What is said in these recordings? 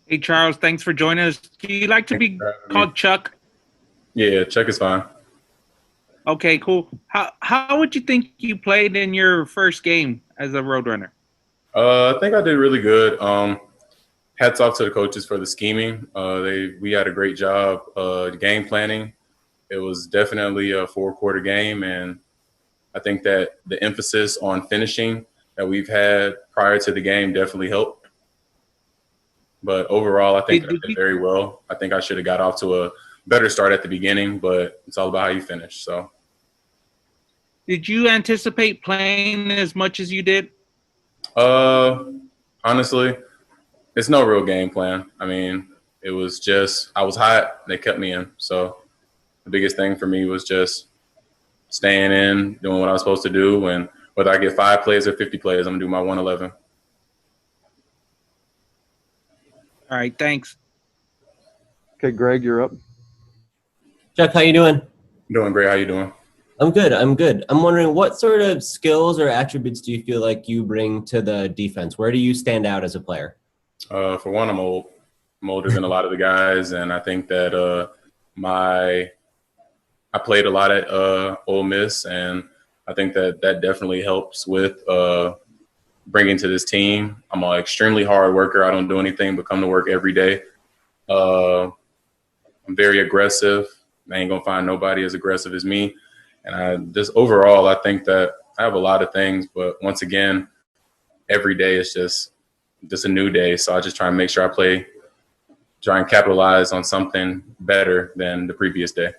Hey, Charles, thanks for joining us. Do you like to Thanks be for having me. called Chuck? Yeah, Chuck is fine. Okay, cool. How would you think you played in your first game as a Roadrunner? I think I did really good. Hats off to the coaches for the scheming. We had a great job game planning. It was definitely a four-quarter game, and I think that the emphasis on finishing that we've had prior to the game definitely helped. But overall, I think Did, I did did you very well. I think I should have got off to a better start at the beginning, but it's all about how you finish. So, did you anticipate playing as much as you did? uh, honestly, it's no real game plan. I mean, it was just I was hot. They kept me in. So the biggest thing for me was just staying in, doing what I was supposed to do, and whether I get 5 plays or 50 plays, I'm gonna do my 111. All right, thanks. Okay, Greg, you're up. Chuck, how you doing? Doing great. How you doing? I'm good. I'm wondering what sort of skills or attributes do you feel like you bring to the defense? Where do you stand out as a player? For one, I'm old. I'm older than a lot of the guys, and I think that my I played a lot at Ole Miss, and I think that that definitely helps with bringing to this team. I'm an extremely hard worker. I don't do anything but come to work every day. Uh, I'm very aggressive. I ain't gonna find nobody as aggressive as me. And I just overall, I think that I have a lot of things, but once again, every day is just a new day. So I just try and make sure try and capitalize on something better than the previous day.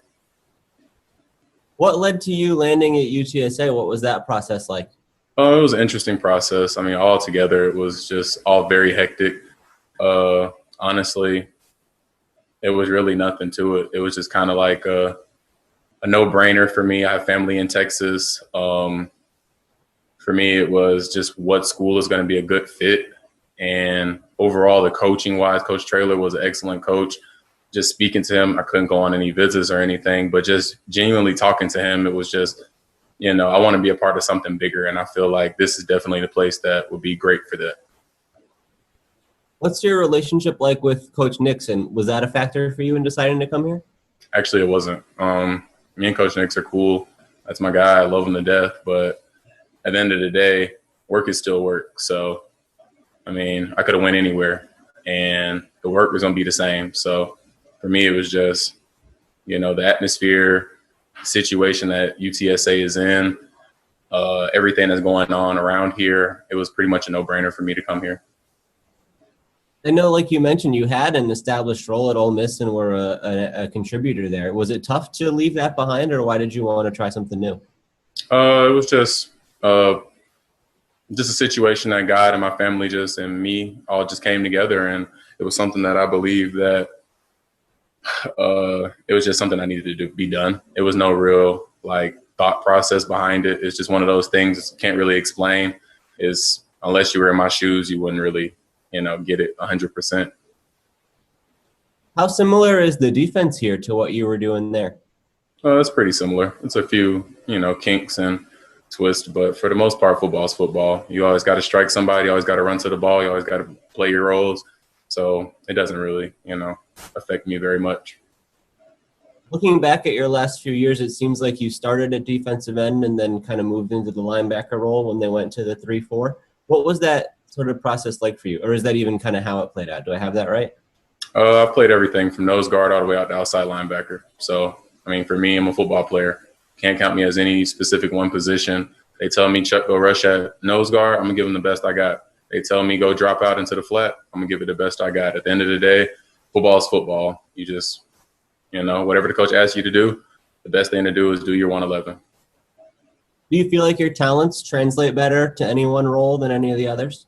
What led to you landing at UTSA? What was that process like? Oh, it was an interesting process. I mean, all together, it was just all very hectic. Honestly, it was really nothing to it. It was just kind of like a no-brainer for me. I have family in Texas. For me, it was just what school is going to be a good fit. And overall, the coaching-wise, Coach Traylor was an excellent coach. Just speaking to him, I couldn't go on any visits or anything, but just genuinely talking to him, it was just, I want to be a part of something bigger. And I feel like this is definitely the place that would be great for that. What's your relationship like with Coach Nixon? Was that a factor for you in deciding to come here? Actually, it wasn't. Me and Coach Nix are cool. That's my guy. I love him to death. But at the end of the day, work is still work. So, I mean, I could have went anywhere, and the work was going to be the same. So, for me, it was just, the atmosphere, situation that UTSA is in, everything that's going on around here. It was pretty much a no-brainer for me to come here. I know, like you mentioned, you had an established role at Ole Miss and were a contributor there. Was it tough to leave that behind, or why did you want to try something new? It was just a situation that God and my family and me all just came together, and it was something that I believe that it was just something I needed to be done. It was no real thought process behind it. It's just one of those things can't really explain. Is unless you were in my shoes, you wouldn't really get it 100%. How similar is the defense here to what you were doing there? It's pretty similar. It's a few, kinks and twists, but for the most part, football is football. You always got to strike somebody. You always got to run to the ball. You always got to play your roles. So it doesn't really, affect me very much. Looking back at your last few years, it seems like you started at defensive end and then kind of moved into the linebacker role when they went to the 3-4. What was that sort of process like for you? Or is that even kind of how it played out? Do I have that right? I've played everything from nose guard all the way out to outside linebacker. So, I mean, for me, I'm a football player. Can't count me as any specific one position. They tell me, Chuck, go rush at nose guard. I'm going to give them the best I got. They tell me, go drop out into the flat. I'm going to give it the best I got. At the end of the day, football is football. You just, whatever the coach asks you to do, the best thing to do is do your 111. Do you feel like your talents translate better to any one role than any of the others?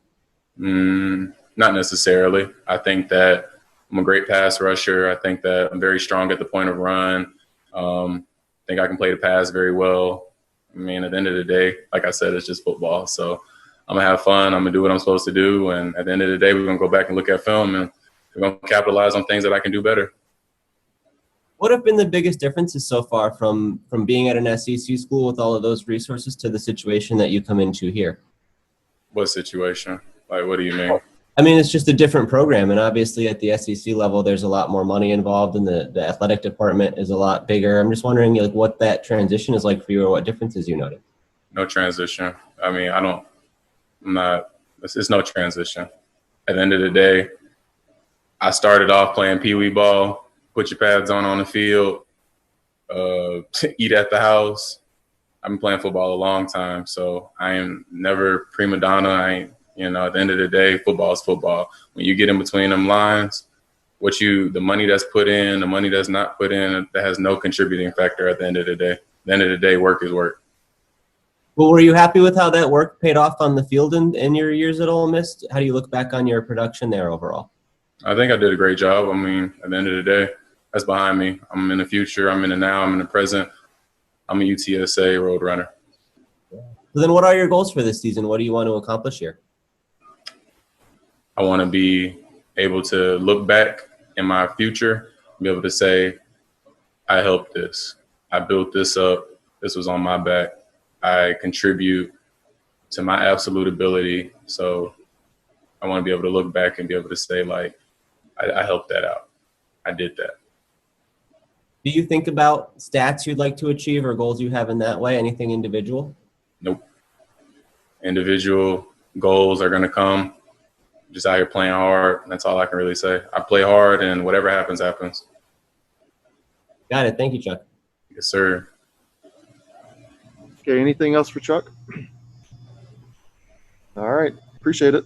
Not necessarily. I think that I'm a great pass rusher. I think that I'm very strong at the point of run. I think I can play the pass very well. I mean, at the end of the day, like I said, it's just football. So I'm going to have fun. I'm going to do what I'm supposed to do. And at the end of the day, we're going to go back and look at film, and we're going to capitalize on things that I can do better. What have been the biggest differences so far from being at an SEC school with all of those resources to the situation that you come into here? What situation? Like, what do you mean? I mean, it's just a different program, and obviously at the SEC level, there's a lot more money involved, and the athletic department is a lot bigger. I'm just wondering, like, what that transition is like for you, or what differences you noted. No transition. I mean, it's no transition. At the end of the day, I started off playing pee wee ball, put your pads on the field, eat at the house. I've been playing football a long time, so I am never prima donna. At the end of the day, football is football. When you get in between them lines, the money that's put in, the money that's not put in, that has no contributing factor at the end of the day. At the end of the day, work is work. Well, were you happy with how that work paid off on the field in your years at Ole Miss? How do you look back on your production there overall? I think I did a great job. I mean, at the end of the day, that's behind me. I'm in the future. I'm in the now. I'm in the present. I'm a UTSA Roadrunner. So then what are your goals for this season? What do you want to accomplish here? I want to be able to look back in my future and be able to say, I helped this. I built this up. This was on my back. I contribute to my absolute ability. So I want to be able to look back and be able to say, like, I helped that out. I did that. Do you think about stats you'd like to achieve or goals you have in that way? Anything individual? Nope. Individual goals are going to come. Just out here playing hard. That's all I can really say. I play hard, and whatever happens, happens. Got it. Thank you, Chuck. Yes, sir. Okay, anything else for Chuck? All right, appreciate it.